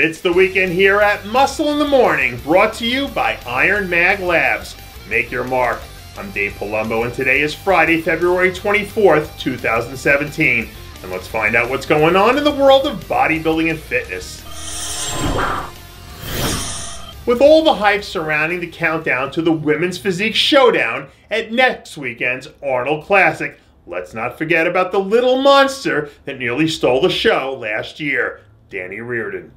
It's the weekend here at Muscle in the Morning, brought to you by IronMag Labs. Make your mark. I'm Dave Palumbo, and today is Friday, February 24th, 2017. And let's find out what's going on in the world of bodybuilding and fitness. With all the hype surrounding the countdown to the Women's Physique Showdown at next weekend's Arnold Classic, let's not forget about the little monster that nearly stole the show last year, Dani Reardon.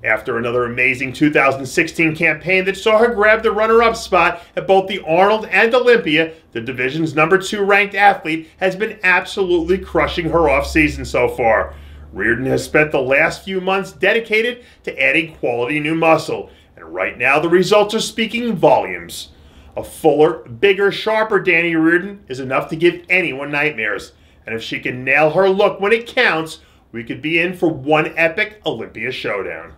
After another amazing 2016 campaign that saw her grab the runner-up spot at both the Arnold and Olympia, the division's #2 ranked athlete has been absolutely crushing her off-season so far. Reardon has spent the last few months dedicated to adding quality new muscle, and right now the results are speaking volumes. A fuller, bigger, sharper Dani Reardon is enough to give anyone nightmares, and if she can nail her look when it counts, we could be in for one epic Olympia showdown.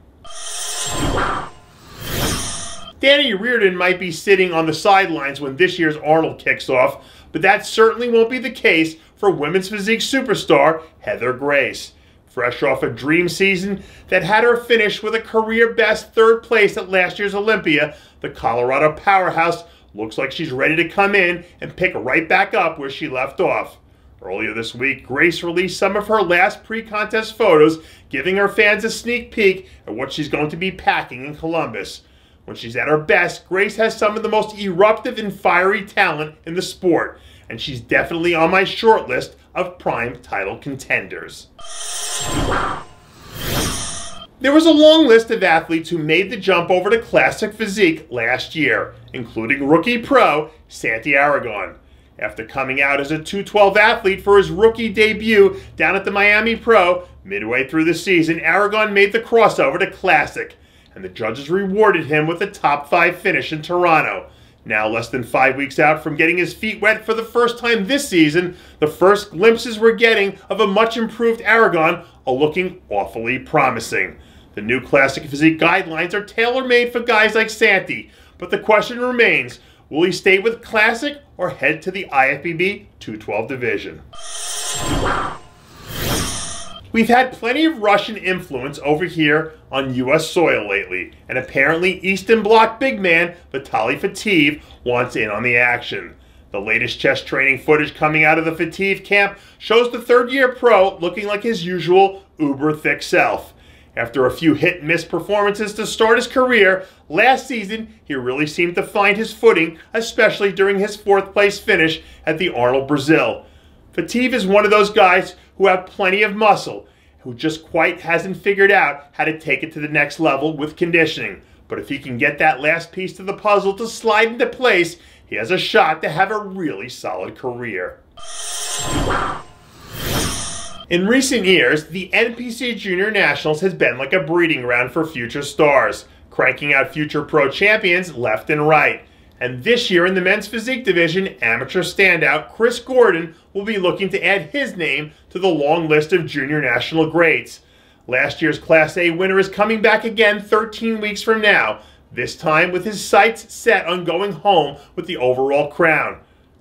Dani Reardon might be sitting on the sidelines when this year's Arnold kicks off, but that certainly won't be the case for women's physique superstar Heather Grace. Fresh off a dream season that had her finish with a career-best third place at last year's Olympia, the Colorado powerhouse looks like she's ready to come in and pick right back up where she left off. Earlier this week, Grace released some of her last pre-contest photos, giving her fans a sneak peek at what she's going to be packing in Columbus. When she's at her best, Grace has some of the most eruptive and fiery talent in the sport, and she's definitely on my short list of prime title contenders. There was a long list of athletes who made the jump over to Classic Physique last year, including rookie pro Santi Aragon. After coming out as a 212 athlete for his rookie debut down at the Miami Pro, midway through the season, Aragon made the crossover to Classic, and the judges rewarded him with a top 5 finish in Toronto. Now less than 5 weeks out from getting his feet wet for the first time this season, the first glimpses we're getting of a much improved Aragon are looking awfully promising. The new Classic Physique guidelines are tailor-made for guys like Santi, but the question remains, will he stay with Classic or head to the IFBB 212 division? We've had plenty of Russian influence over here on U.S. soil lately, and apparently Eastern Bloc big man Vitaly Fateev wants in on the action. The latest chest training footage coming out of the Fateev camp shows the third-year pro looking like his usual uber-thick self. After a few hit-and-miss performances to start his career, last season he really seemed to find his footing, especially during his 4th-place finish at the Arnold Brazil. Fateev is one of those guys who have plenty of muscle, who just quite hasn't figured out how to take it to the next level with conditioning. But if he can get that last piece to the puzzle to slide into place, he has a shot to have a really solid career. In recent years, the NPC Junior Nationals has been like a breeding ground for future stars, cranking out future pro champions left and right. And this year in the men's physique division, amateur standout Chris Gordon will be looking to add his name to the long list of junior national greats. Last year's Class A winner is coming back again 13 weeks from now, this time with his sights set on going home with the overall crown.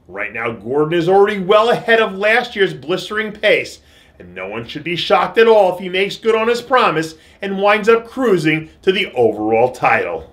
Right now, Gordon is already well ahead of last year's blistering pace, and no one should be shocked at all if he makes good on his promise and winds up cruising to the overall title.